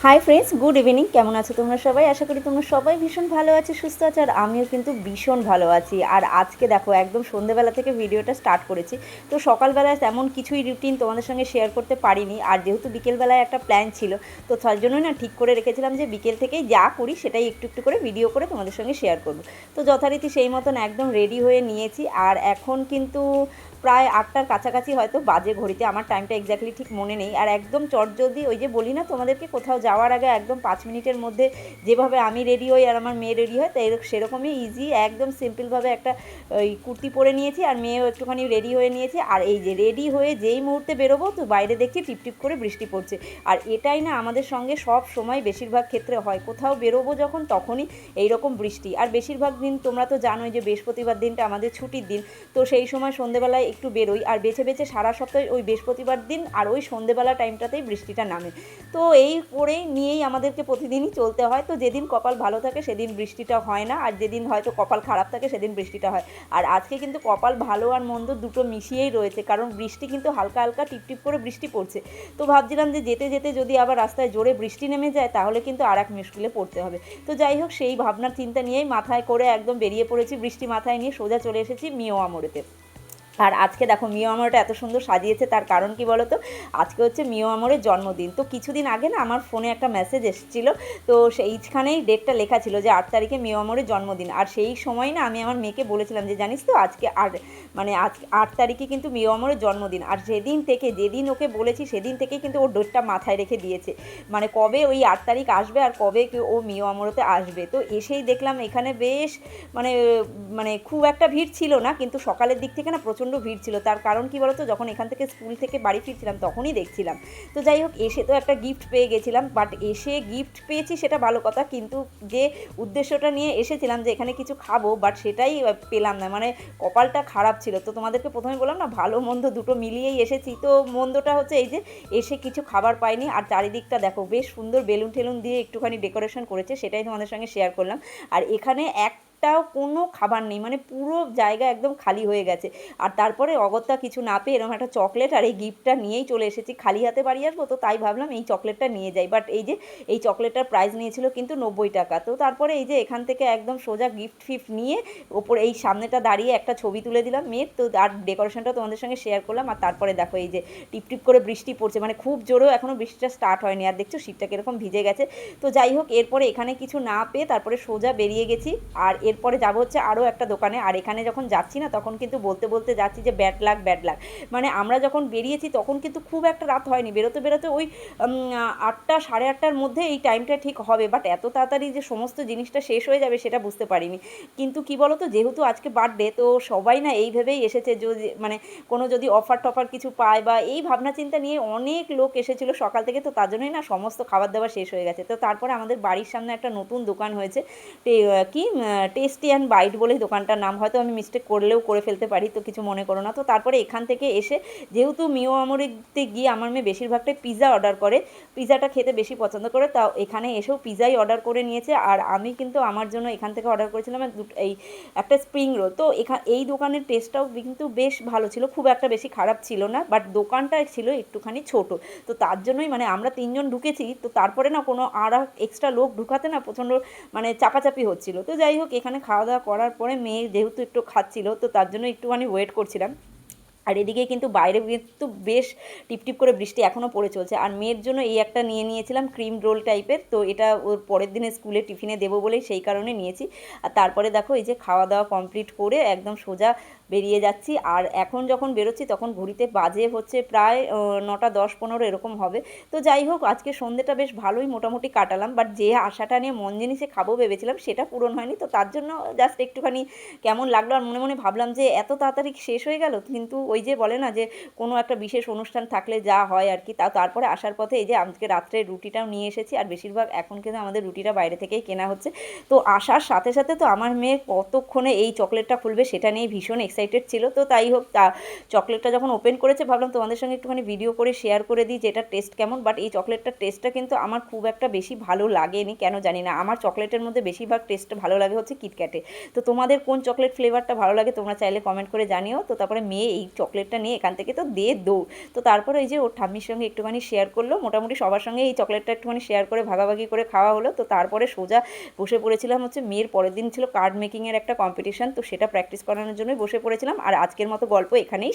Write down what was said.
Hi friends, good evening. কেমন আছো তোমরা সবাই? আশা করি তোমরা সবাই ভীষণ ভালো আছো, সুস্থ আছো, আর আমিও কিন্তু ভীষণ ভালো আছি। আর আজকে দেখো একদম সন্ধ্যেবেলা থেকে ভিডিওটা স্টার্ট করেছি। তো সকালবেলায় তেমন কিছুই রুটিন তোমাদের সঙ্গে শেয়ার করতে পারিনি, আর যেহেতু বিকেলবেলায় একটা প্ল্যান ছিল, তো তার জন্যই না ঠিক করে রেখেছিলাম যে বিকেল থেকেই যা করি সেটাই একটু একটু করে ভিডিও করে তোমাদের সঙ্গে শেয়ার করবো। তো যথারীতি সেই মতন একদম রেডি হয়ে নিয়েছি, আর এখন কিন্তু প্রায় 8টার কাছাকাছি হয়তো বাজে ঘড়িতে, আমার টাইমটা এক্স্যাক্টলি ঠিক মনে নেই। আর একদম চটজলদি, ওই যে বলি না তোমাদেরকে, কোথাও যাওয়ার আগে একদম 5 মিনিটের মধ্যে যেভাবে আমি রেডি হই আর আমার মেয়ে রেডি হয়, তাই সেরকমই ইজি একদম সিম্পলভাবে একটা ওই কুর্তি পরে নিয়েছি, আর মেয়েও একটুখানি রেডি হয়ে নিয়েছে। আর এই যে রেডি হয়ে যেই মুহূর্তে বেরোবো, তো বাইরে দেখছি টিপটিপ করে বৃষ্টি পড়ছে। আর এটাই না আমাদের সঙ্গে সব সময় বেশিরভাগ ক্ষেত্রে হয়, কোথাও বেরোবো যখন তখনই এইরকম বৃষ্টি। আর বেশিরভাগ দিন তোমরা তো জানোই যে বৃহস্পতিবার দিনটা আমাদের ছুটির দিন, তো সেই সময় সন্ধেবেলায় একটু বেরোই, আর বেছে বেছে সারা সপ্তাহে ওই বৃহস্পতিবার দিন আর ওই সন্ধেবেলা টাইমটাতেই বৃষ্টিটা নামে। তো এই করেই নিয়েই আমাদেরকে প্রতিদিনই চলতে হয়। তো যেদিন কপাল ভালো থাকে সেদিন বৃষ্টিটা হয় না, আর যেদিন হয়তো কপাল খারাপ থাকে সেদিন বৃষ্টিটা হয়। আর আজকে কিন্তু কপাল ভালো আর মন্দ দুটো মিশিয়েই রয়েছে, কারণ বৃষ্টি কিন্তু হালকা হালকা টিপটিপ করে বৃষ্টি পড়ছে। তো ভাবছিলাম যে যেতে যেতে যদি আবার রাস্তায় জোরে বৃষ্টি নেমে যায় তাহলে কিন্তু আর এক মুশকিলে পড়তে হবে। তো যাই হোক, সেই ভাবনার চিন্তা নিয়েই মাথায় করে একদম বেরিয়ে পড়েছি, বৃষ্টি মাথায় নিয়ে সোজা চলে এসেছি মিওয়া মোড়েতে। আর আজকে দেখো মিও আমরটা এত সুন্দর সাজিয়েছে, তার কারণ কি বলো তো? আজকে হচ্ছে মিও আমরের জন্মদিন। তো কিছুদিন আগে না আমার ফোনে একটা মেসেজ এসেছিলো, তো সেইখানেই ডেটটা লেখা ছিল যে 8 তারিখে মিও আমরের জন্মদিন। আর সেই সময় না আমি আমার মেয়েকে বলেছিলাম যে জানিস তো আজকে মানে আজকে 8 তারিখে কিন্তু মিও আমরের জন্মদিন। আর সেদিন থেকে, যেদিন ওকে বলেছি সেদিন থেকেই কিন্তু ও ডেটটা মাথায় রেখে দিয়েছে, মানে কবে ওই 8 তারিখ আসবে আর কবে ও মিও আমরতে আসবে। তো এসেই দেখলাম এখানে বেশ মানে মানে খুব একটা ভিড় ছিল না, কিন্তু সকালের দিক থেকে না প্রচণ্ড ভিড় ছিল। তার কারণ কি বলতো, যখন এখান থেকে স্কুল থেকে বাড়ি ফিরছিলাম তখনই দেখছিলাম। তো যাই হোক, এসে তো একটা গিফট পেয়ে গেছিলাম, বাট এসে গিফট পেয়েছি সেটা ভালো কথা, কিন্তু যে উদ্দেশ্যটা নিয়ে এসেছিলাম যে এখানে কিছু খাবো, বাট সেটাই পেলাম না, মানে কপালটা খারাপ ছিল। তো তোমাদেরকে প্রথমে বললাম না ভালো মন্দ দুটো মিলিয়েই এসেছি। তো মন্দটা হচ্ছে এই যে এসে কিছু খাবার পাইনি। আর চারিদিকটা দেখো বেশ সুন্দর বেলুন টেলুন দিয়ে একটুখানি ডেকোরেশন করেছে, সেটাই তোমাদের সঙ্গে শেয়ার করলাম। আর এখানে একটাও কোনো খাবার নেই, মানে পুরো জায়গা একদম খালি হয়ে গেছে। আর তারপরে অগত্যা কিছু না পেয়ে এরকম একটা চকলেট আর এই গিফটটা নিয়েই চলে এসেছি, খালি হাতে বাড়ি আসবো, তো তাই ভাবলাম এই চকলেটটা নিয়ে যাই। বাট এই যে এই চকলেটটার প্রাইস নিয়েছিল কিন্তু 90 টাকা। তো তারপরে এই যে এখান থেকে একদম সোজা গিফট ফিফট নিয়ে ওপরে এই সামনেটা দাঁড়িয়ে একটা ছবি তুলে দিলাম মেয়ের, তো আর ডেকোরেশনটা তোমাদের সঙ্গে শেয়ার করলাম। আর তারপরে দেখো এই যে টিপটিপ করে বৃষ্টি পড়ছে, মানে খুব জোরেও এখনও বৃষ্টিটা স্টার্ট হয়নি, আর দেখছো শীতটা কীরকম ভিজে গেছে। তো যাই হোক, এরপরে এখানে কিছু না পেয়ে তারপরে সোজা বেরিয়ে গেছি। আর এরপরে যাবো হচ্ছে আরও একটা দোকানে। আর এখানে যখন যাচ্ছি না তখন কিন্তু বলতে বলতে যাচ্ছি যে ব্যাড লাক ব্যাড লাক, মানে আমরা যখন বেরিয়েছি তখন কিন্তু খুব একটা রাত হয়নি, বেরোতে বেরোতে ওই 8টা সাড়ে 8টার মধ্যে এই টাইমটা ঠিক হবে, বাট এত তাড়াতাড়ি যে সমস্ত জিনিসটা শেষ হয়ে যাবে সেটা বুঝতে পারিনি। কিন্তু কি বলো তো, যেহেতু আজকে বার্থডে, তো সবাই না এই ভেবেই এসেছে যদি মানে কোনো যদি অফার টফার কিছু পায় বা এই ভাবনা চিন্তা নিয়ে অনেক লোক এসেছিলো সকাল থেকে, তো তার জন্যই না সমস্ত খাবার দাবার শেষ হয়ে গেছে। তো তারপরে আমাদের বাড়ির সামনে একটা নতুন দোকান হয়েছে, কি টেস্টি অ্যান্ড বাইট বলে দোকানটার নাম, হয়তো আমি মিস্টেক করলেও করে ফেলতে পারি, তো কিছু মনে করো না। তো তারপরে এখান থেকে এসে, যেহেতু মিও আমরিতে গিয়ে আমার মেয়ে বেশিরভাগটাই পিৎজা অর্ডার করে, পিৎজাটা খেতে বেশি পছন্দ করে, তাও এখানে এসেও পিৎজাই অর্ডার করে নিয়েছে। আর আমি কিন্তু আমার জন্য এখান থেকে অর্ডার করেছিলাম এই একটা স্প্রিং রোল। তো এই দোকানের টেস্টটাও কিন্তু বেশ ভালো ছিল, খুব একটা বেশি খারাপ ছিল না, বাট দোকানটা ছিল একটুখানি ছোট। তো তার জন্যই মানে আমরা 3জন ঢুকেছি, তো তারপরে না কোনো আর এক্সট্রা লোক ঢুকাতে না প্রচণ্ড মানে চাপাচাপি হচ্ছিল। তো যাই হোক, এখানে খাওয়া দাওয়া করার পরে মেয়ে যেহেতু একটু খাচ্ছিল, তো তার জন্য একটুখানি ওয়েট করছিলাম। আর এদিকে কিন্তু বাইরে কিন্তু বেশ টিপটিপ করে বৃষ্টি এখনও পড়ে চলছে। আর মেয়ের জন্য এই একটা নিয়ে নিয়েছিলাম ক্রিম রোল টাইপের, তো এটা ওর পরের দিনে স্কুলে টিফিনে দেবো বলেই সেই কারণে নিয়েছি। আর তারপরে দেখো এই যে খাওয়া দাওয়া কমপ্লিট করে একদম সোজা বেরিয়ে যাচ্ছি। আর এখন যখন বেরোচ্ছি তখন ঘড়িতে বাজে হচ্ছে প্রায় 9টা 10-15 এরকম হবে। তো যাই হোক, আজকে সন্ধ্যেটা বেশ ভালোই মোটামুটি কাটালাম, বাট যে আশাটা নিয়ে মন জিনিসে খাবো ভেবেছিলাম সেটা পূরণ হয়নি। তো তার জন্য জাস্ট একটুখানি কেমন লাগলো, আর মনে মনে ভাবলাম যে এত তাড়াতাড়ি শেষ হয়ে গেল। কিন্তু ওই যে বলে না যে কোনো একটা বিশেষ অনুষ্ঠান থাকলে যা হয় আর কি, তারপরে আসার পথে এই যে আজকে রাত্রে রুটিটাও নিয়ে এসেছি, আর বেশিরভাগ এখন কিন্তু আমাদের রুটিটা বাইরে থেকেই কেনা হচ্ছে। তো আসার সাথে সাথে তো আমার মেয়ে কতক্ষণে এই চকলেটটা খুলবে সেটা নিয়ে ভীষণ এক্সাইটেড ছিল। তো তাই হোক, চকলেটটা যখন ওপেন করেছে ভাবলাম তোমাদের সঙ্গে একটুখানি ভিডিও করে শেয়ার করে দিই যে এটার টেস্ট কেমন। বাট এই চকলেটটার টেস্টটা কিন্তু আমার খুব একটা বেশি ভালো লাগেনি, কেন জানি না। আমার চকলেটের মধ্যে বেশিরভাগ টেস্ট ভালো লাগে হচ্ছে কিটক্যাটে। তো তোমাদের কোন চকলেট ফ্লেভারটা ভালো লাগে তোমরা চাইলে কমেন্ট করে জানিও। তো তারপরে মেয়ে এই চকলেটটা নিয়ে এখান থেকে তো দৌড়। তো তারপরে এই যে ওর ঠাম্মির সঙ্গে একটুখানি শেয়ার করলো, মোটামুটি সবার সঙ্গে এই চকলেটটা একটুখানি শেয়ার করে ভাগাভাগি করে খাওয়া হলো। তো তারপরে সোজা বসে পড়েছিলাম হচ্ছে, মেয়ের পরের দিন ছিল কার্ড মেকিংয়ের একটা কম্পিটিশান, তো সেটা প্র্যাকটিস করানোর জন্যই বসে পড়েছিলাম। আর আজকের মতো গল্প এখানেই